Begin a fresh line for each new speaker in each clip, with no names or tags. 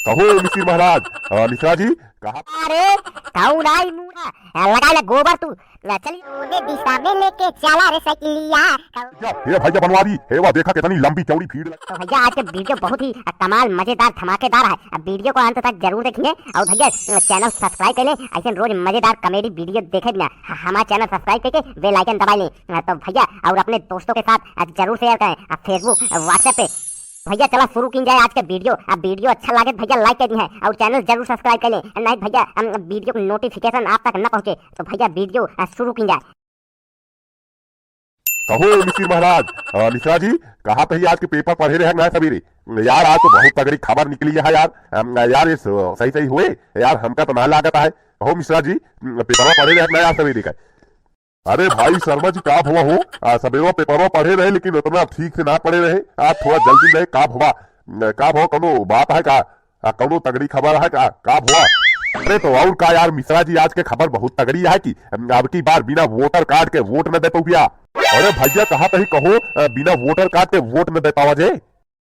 कहो मिसिर महाराज। मिश्रा जी कहा।
अरे कौन आई मुंह लगा ले गोबर तू चली ओने दिशा में लेके चला रे साइकिलिया।
हे भैया बनवारी हे वाह देखा कितनी लंबी चौड़ी भीड़।
तो भैया आज के वीडियो बहुत ही कमाल मजेदार धमाकेदार है। अब वीडियो को अंत तक जरूर देखिए और भैया चैनल सब्सक्राइब कर लें। ऐसे रोज मजेदार कॉमेडी वीडियो देखे बिना हमारा चैनल सब्सक्राइब करके बेल आइकन दबा लें। तो भैया और अपने दोस्तों के साथ जरूर शेयर करें फेसबुक व्हाट्सएप पे। भैया चला शुरू की जाए आज के वीडियो। अब वीडियो अच्छा लगे भैया लाइक कर दिए और चैनल जरूर सब्सक्राइब कर लें। नहीं भैया वीडियो को नोटिफिकेशन आप तक न पहुंचे तो भैया वीडियो शुरू की जाए।
कहो मिसिर महाराज। मिश्रा जी कहा तो आज के पेपर पढ़े रहे ना सवेरे यार। आज तो बहुत तगड़ी खबर निकली है यार। यार इस सही सही हुए यार हमका तो ना लागत है। कहो मिश्रा जी पेपर पढ़े रहे ना यार सवेरे का। अरे भाई शर्मा जी का हुआ हो सवेरे पेपर पढ़े रहे लेकिन उतना ठीक से ना पढ़े रहे। आज थोड़ा जल्दी रहे का हुआ कौनो बात है का कौनो तगड़ी खबर है का हुआ। अरे तो और का यार मिश्रा जी आज के खबर बहुत तगड़ी है कि अब की बार बिना वोटर कार्ड के वोट न दे पाऊँ। अरे भैया कहा तो ही कहो बिना वोटर कार्ड के वोट न दे पावा जे।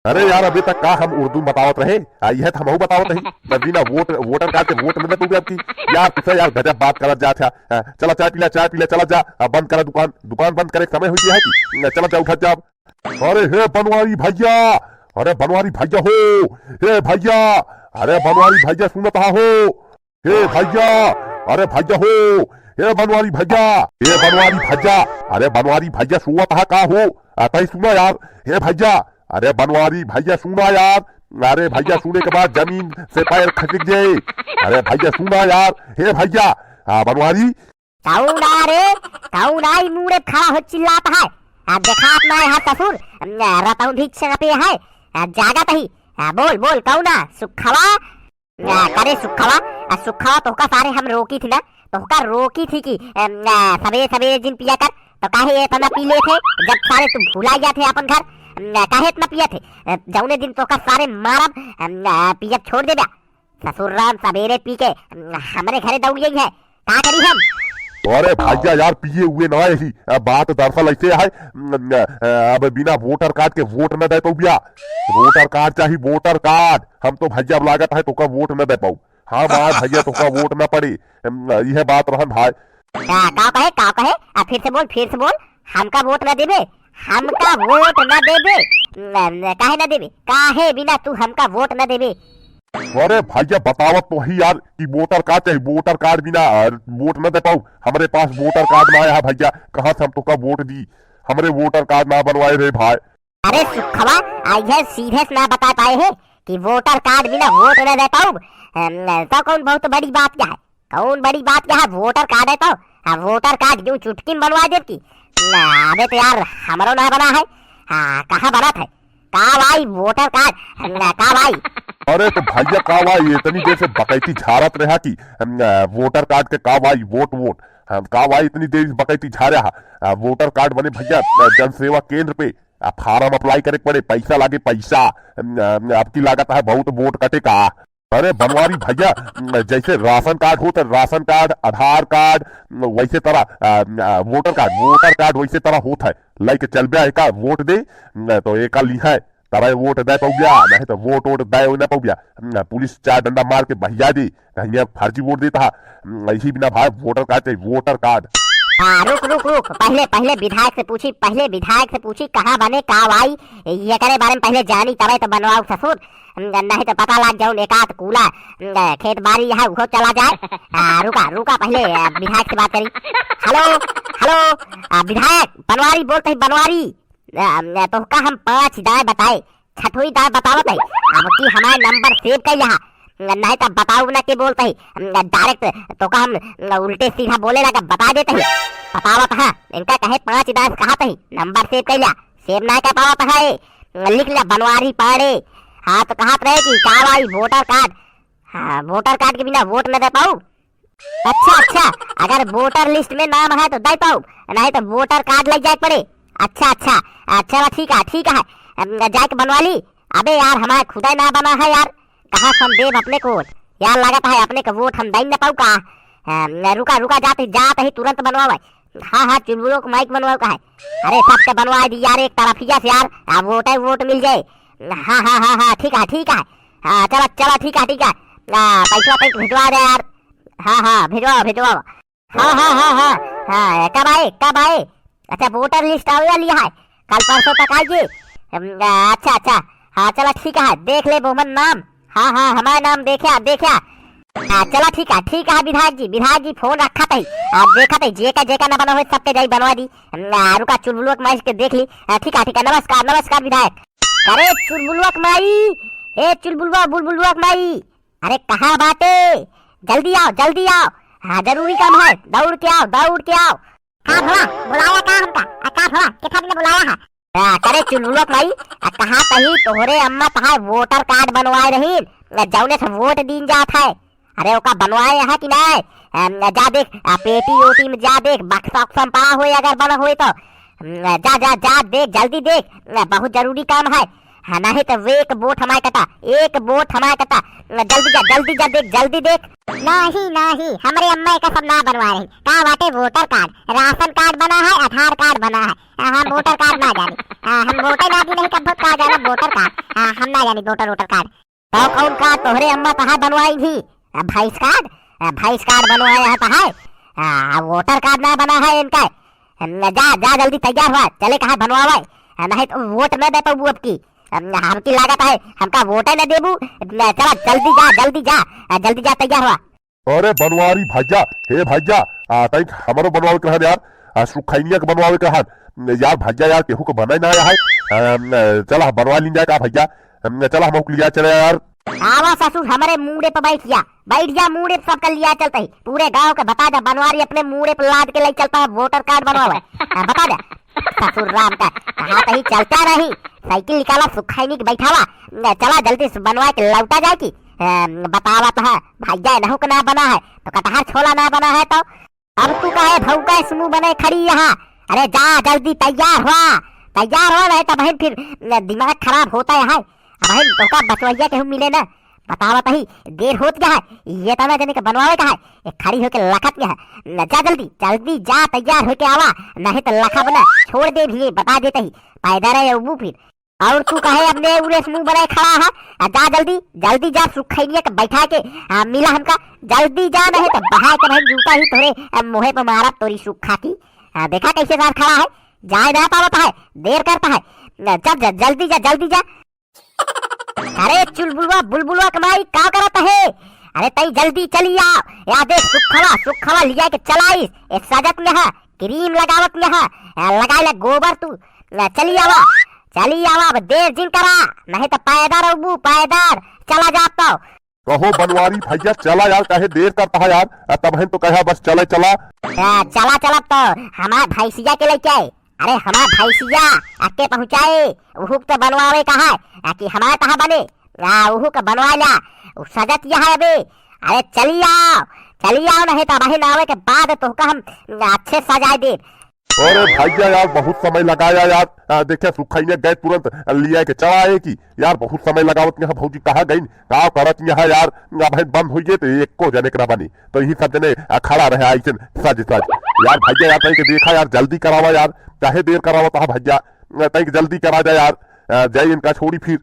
अरे यार अभी तक का हम उर्दू बतावत रहे यह तो हम बतावत रही बिना वोटर कार्ड के वोट न दे पाऊँ आपकी। यार तुझे यार गजब बात करत जा था। चला चाय पीला चला जा बंद करा दुकान बंद करे समय हो गया है कि चला जा उठा जा। अरे हे बनवारी भैया। अरे बनवारी भैया हो हे भैया। अरे बनवारी भैया सुनत हो हे भैया। अरे भैया हो हे बनवारी भैया। हे बनवारी भैया। अरे बनवारी भैया सुनत का हो तही सुना यार हे भैया। अरे बनवारी भैया सुना यार। अरे भैया सुने के बाद जमीन से पैर खसक जाए। अरे भैया सुना यार हे भैया। बनवारी
कौन आ रे कौन आई मुंह खड़ा हो चिल्लाता है। अब देखा अपना यहाँ ससुर रतौन ठीक से पे है जागा तही बोल कौन आ सुखवा करे सुखवा तो का सारे हम रोकी थी ना तो का रोकी थी कि सवेरे दिन पिया कर तो काहे इतना पी ले थे जब सारे तुम भुला गया थे अपन घर काहे इतना पिया थे जौने दिन तो का सारे मारब पिया छोड़ दे ससुर राम सवेरे पी के हमारे घरे दौड़ गई है का करी हम।
अरे भैया यार पिए हुए ना ही बात दरअसल ऐसे है अब बिना वोटर कार्ड के वोट न दे पाऊ भैया। वोटर कार्ड चाहिए वोटर कार्ड। हम तो भैया लागत है तो का वोट न दे पाऊ। हाँ बात भैया तो का वोट न पड़े यह बात रहन भाई।
का कहे फिर से बोल हमका वोट न देबे हमका वोट न देबे काहे न देबे काहे बिना तू हमका वोट न देबे।
अरे भैया बतावत तो ही यार कि वोटर कार्ड चाहिए वोटर कार्ड बिना वोट न दे पाऊ। हमारे पास वोटर कार्ड ना आया भैया कहाँ से हम तो का वोट दी हमारे वोटर कार्ड ना बनवाए रे भाई।
अरे सुखवा आज सीधे से ना बता पाए है कि वोटर कार्ड बिना वोट न दे पाऊ तो कौन बहुत बड़ी बात क्या है। कौन बड़ी बात क्या है वोटर कार्ड है तो वोटर कार्ड क्यों चुटकी बनवा देती। अबे तो यार हमारो ना बना है कहाँ बना था का भाई वोटर कार्ड का भाई।
अरे तो भैया का भाई इतनी देर से बकैती झारत रहा कि वोटर कार्ड के का भाई वोट का भाई इतनी देर बकैती झारा वोटर कार्ड बने भैया जन सेवा केंद्र पे फार्म अप्लाई करे पड़े पैसा लागे पैसा आपकी लागत है बहुत वोट कटे का। अरे बनवारी भैया जैसे राशन कार्ड हो तो राशन कार्ड आधार कार्ड वैसे तरह वोटर कार्ड वैसे तरह होता है लाइक चल बया एक वोट दे तो एक लिखा है तब वोट दे पाऊ नहीं तो वोट दे न पाऊ। पुलिस चार डंडा मार के भैया दी कहीं फर्जी वोट देता ऐसी बिना भाई वोटर कार्ड चाहिए वोटर कार्ड।
रुक पहले विधायक से पूछी कहाँ बने का भाई ये करे बारे में पहले जानी तब तो बनवाओ ससुर नहीं तो पता लग जाऊँ एक आध कूला खेत बाड़ी यहाँ वो चला जाए। रुका पहले विधायक से बात करी। हेलो विधायक बनवारी बोलते ही बनवारी तो का हम 5 दाएं बताए छठोई दाएं बतावत है अब की हमारे नंबर सेव कर यहाँ नहीं तो बताओ ना के बोलते ही डायरेक्ट तो का हम उल्टे सीधा बोले लगा बता देते ही बतावत है इनका कहे 5 दाएं कहा ही नंबर सेव कर लिया सेव ना कर पावत है लिख लिया बनवारी पड़े। हाँ तो कहा रहे कि का भाई वोटर कार्ड के बिना वोट न दे पाऊ। अच्छा अगर वोटर लिस्ट में नाम है तो दे पाऊ नहीं तो वोटर कार्ड लग जाए पड़े। अच्छा ठीक है जाके बनवा ली। अबे यार हमारा खुदा ना बना है यार कहाँ हम देव अपने को यार लागत है अपने का वोट हम दे न पाऊ का। रुका जाते ही तुरंत बनवा। हाँ चुलबुलों को माइक बनवा का है। अरे सबसे बनवा दी यार एक तरफिया से यार वोट मिल जाए। हाँ ठीक है हाँ चला चला ठीक है पैसा तक भिजवा दे यार। हाँ भिजवाओ। हाँ कब आए? अच्छा वोटर लिस्ट आवेगा लिया है, कल परसों तक आइए। अच्छा हाँ चला ठीक है, देख ले मोहम्मद नाम। हाँ हमारा नाम देखा। चला ठीक है विधायक जी फोन रखा था, देखा था जेका ना बना हुए सबके जाई बनवा दी। रुका चुलबुलुआ माई के देख ली। ठीक है नमस्कार विधायक। अरे चुलबुलुआ माई, ए चुलबुलुआ बुलबुलुआ माई, अरे कहाँ बाटे? जल्दी आओ। हाँ जरूरी काम है, दौड़ के आओ। हाँ भला बुलाया का हमका? का भला कितना ने बुलाया है? करे चुलबुलुआ माई, कहाँ कही तोहरे अम्मा कहाँ वोटर कार्ड बनवाए रही, जौने से वोट दीन जात है। अरे ओका बनवाए है कि नहीं? जा देख पेटी ओटी में जा देख, बक्सा पा हुए अगर बना हुए तो जा देख, जल्दी देख, बहुत जरूरी काम है। नहीं तो एक वोट हमारे कटा। जल्दी देख। नहीं हमारे अम्मा का सब ना बनवा रही। कहा बाटे वोटर कार्ड, राशन कार्ड बना है, आधार कार्ड बना है। हम वोटर कार्ड ना जानी, हम वोटर ना नहीं कब कहा जाना वोटर कार्ड, हम ना जानी वोटर कार्ड। तो कौन का तोहरे अम्मा कहाँ बनवाई थी? भैंस कार्ड बनवाया है कहा? वोटर कार्ड ना बना है इनका। जा जल्दी तैयार हुआ, चले कहाँ बनवावे, नहीं तो वोट न दे पाबू अब की। हमकी लागत है हमका वोट न देबू। चला जल्दी जा तैयार हुआ।
अरे बनवारी भैया तई हमारो बनवावे के रहन यार, सुखैनिया के बनवावे के रहन यार भैया यार, केहू को बनाई ना है। चला बनवा ली जाए का भैया, चला हम लिया चले यार।
आवा ससुर हमारे मुड़े पे बैठ जा मुड़े पे सबका लिया चलता है। पूरे गांव के बता जा बनवारी अपने मुड़े पे लाद के ले चलता है वोटर कार्ड बनवावे। बता जा ससुर राम का कहाँ कहीं चलता नहीं, साइकिल निकाला सुखाई के बैठावा। चला जल्दी से बनवा के लौटा जाए की। बतावा तो है भैया नहु का ना बना है तो कटहर छोला ना बना है, तो अब तू कहे भौका समूह बने खड़ी यहाँ। अरे जा जल्दी तैयार हो नहीं तो बहन फिर दिमाग खराब होता है। बहन तो का बचवैया के हम मिले ना, बतावा तही देर होत गया है। ये तो ना जाने का बनवावे का है, खड़ी होके लखत गया है। जा जल्दी जा तैयार होके आवा, नहीं तो लखा बना छोड़ दे भी, बता देते ही पैदा रहे वो फिर। और तू कहे अपने उरे मुंह बनाए खड़ा है, जा जल्दी जा सुखैनिया के बैठा के मिला हमका। जल्दी जा नहीं तो बहा के बहन जूता ही तोरे मुहे पे मारा तोरी सुखा की। देखा कैसे साथ खड़ा है, जाए ना पावता है, देर करता है। जल्दी जा। अरे चुलबुलुआ बुलबुलुआ कमाई क्या करता है? अरे तई जल्दी चली आओ, या देख सुखवा लिया के चलाई एक सजत में है, क्रीम लगावत में है, लगाई गोबर तू। चली आवा अब देर जिन करा, नहीं तो पायदार चला जाता।
कहो बनवारी भैया चला यार, कहे देर करता है यार, तब तो कहा बस चला
चला तो हमारा भैंसिया के लेके आए। अरे हमारा भैंसिया आके पहुँचाए, उहू तो बनवावे कहा है कि हमारा कहाँ बने, उहू का बनवा ला सजत यहाँ अबे। अरे चली आओ नहीं तो बहन आवे के बाद तो हम अच्छे सजाए दे।
अरे भैया यार बहुत समय लगाया यार, देखे सुखैया गए तुरंत लिया के चढ़ाए की यार, बहुत समय लगावत यहाँ भौजी कहाँ गई का करत यहाँ यार। बहन बंद हो गए तो एक को जने करा बनी तो यही सब जने खड़ा रहे आई सज यार। भैया यार तई के देखा यार, जल्दी करावा यार, चाहे देर करावा तो भैया तई जल्दी करा जाए यार। जाए इनका छोड़ी फिर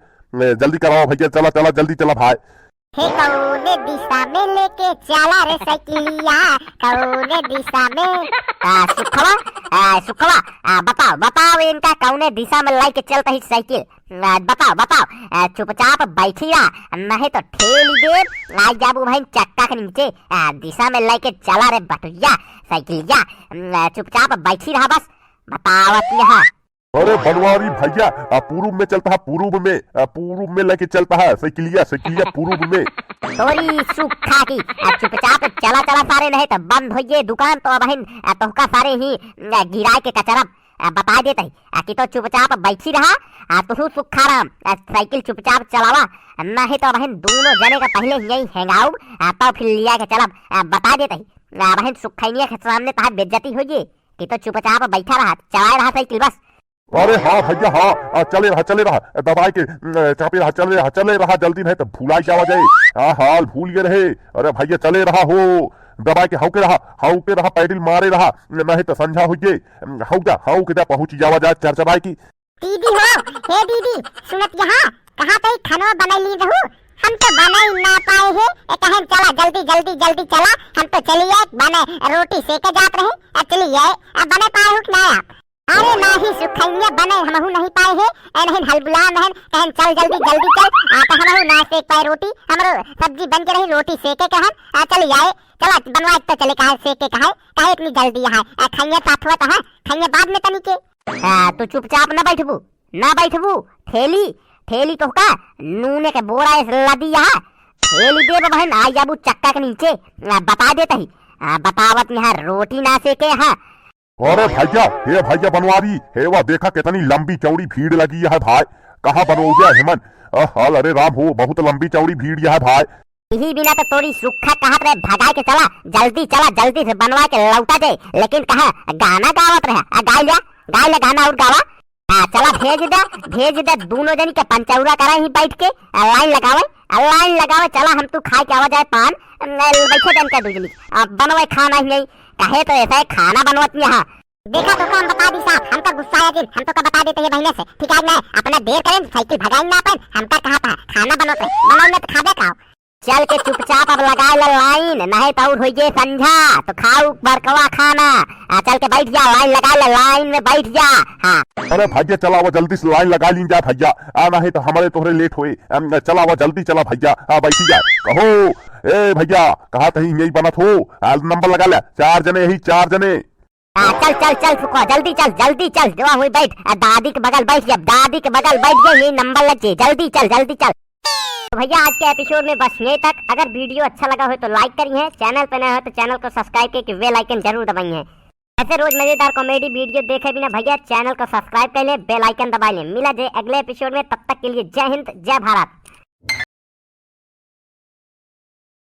जल्दी करावा भैया, चला जल्दी चला भाई।
कौने दिशा में लेके चला रे साइकिलिया, कौने दिशा में सुखवा बताओ इनका कौने दिशा में लेके चलता ही साइकिल। बताओ चुपचाप बैठी रहा, नहीं तो ठेली दे आई जाबू भाई चक्का के नीचे। दिशा में लेके चला रे बटुया साइकिलिया, चुपचाप बैठी रहा बस, बतावत यहाँ।
अरे बनवारी भैया पूर्व में चलता है, पूर्व में लेके चलता है साइकिलिया पूर्व में।
तोरी सुखा की चुपचाप चला सारे, नहीं तो बंद हो ये दुकान तो बहन तोहका सारे ही गिराए के कचरा बता देते ही कि तो चुपचाप बैठी रहा। तू सुखा राम साइकिल चुपचाप चलावा, नहीं तो बहन दोनों जने का पहले यही हैंगाऊ तो फिर लिया के चला बता देते ही। बहन सुखैनिया के सामने तहार बेइज्जती हो ये कि तो चुपचाप बैठा रहा, चलाए रहा साइकिल बस।
अरे हाँ भैया हाँ चले रहा दबाई के चापे चले रहा जल्दी, नहीं तो भूलाई जावा जाए। हाल भूल गए रहे। अरे भैया चले रहा हो, दबाई के हौके रहा पैडल मारे रहा, नहीं तो संझा हो गए हाउ के पहुंची जावा जाए चरचराई की।
दीदी हो हे दीदी सुनत यहाँ कहाँ पे खाना बनाई ली रहू, हम तो बना ही ना पाए हैं। कहें चला जल्दी जल्दी जल्दी चला, हम तो चलिए बने रोटी सेके जात रहे। चलिए बने पाए हो कि ना आप? अरे नहीं सुखैया बने हमहू नहीं पाए हैं। नहीं हलबुला महन कहन चल जल्दी जल्दी चल। तो हमहू ना सेक पाए रोटी, हमरो सब्जी बन के रही रोटी सेके कहन। चल आए चला बनवा तो चले कहा सेके काहे इतनी जल्दी यहाँ खैया साथ हुआ तो खैया बाद में तनी के। तू चुपचाप न बैठबू ना बैठबू। थैली थैली तो का नूने के बोरा लदी यहाँ थैली दे बहन आ जाबू चक्का के नीचे। बता देता ही बतावत यहाँ रोटी ना सेके यहाँ।
अरे भैया हे भैया बनवारी हे वह देखा कितनी लंबी चौड़ी भीड़ लगी है भाई। कहाँ बनोगे हेमन? हाल अरे राम हो बहुत लंबी चौड़ी भीड़ यह भाई।
यही बिना तो तोरी सुखा कहा रहे भगा के चला जल्दी से बनवा के लौटा जाए। लेकिन कहा गाना गावत रहे गा ले गाना और गावा। चला भेज दे दोनों जनी के पंचौरा करा ही बैठ के लाइन लगावे। चला हम तू खा के आवा जाए पान बैठे जन का दूजनी बनवाए खाना ही नहीं कहे तो ऐसा है खाना बनवत यहाँ। देखा तो हम बता दी साहब, हम तो गुस्सा है हम तो बता देते हैं महीने से ठीक है ना। अपना देर करें साइकिल भगाई ना अपन हम तो कहा था खाना बनाओ तो खाबे खाओ। चल के चुपचाप अब लगा ले लाइन नहीं तो हो जे संझा तो खाऊ बरकवा खाना। चल के बैठ जा लाइन लगा ले लाइन में बैठ जा। हाँ
अरे भैया चला वो जल्दी से लाइन लगा लीन जा भैया। नहीं तो हमारे तोहरे लेट हुए। चला वो जल्दी चला भैया बैठी जाए कहो। ए भैया कहा कहीं यही बनत हो नंबर लगा ले 4 जने यही 4 जने।
चल फुकवा जल्दी चल जो हुई बैठ दादी के बगल बैठ जा ये नंबर लग जाए जल्दी चल। तो भैया आज के एपिसोड में बस यही तक। अगर वीडियो अच्छा लगा हो तो लाइक करिए, चैनल पे नए हो तो चैनल को सब्सक्राइब करके बेल आइकन जरूर दबाइए। ऐसे रोज मजेदार कॉमेडी वीडियो देखे बिना भैया चैनल को सब्सक्राइब कर ले बेल आइकन दबा ले। मिला जे अगले एपिसोड में, तब तक के लिए जय हिंद जय भारत।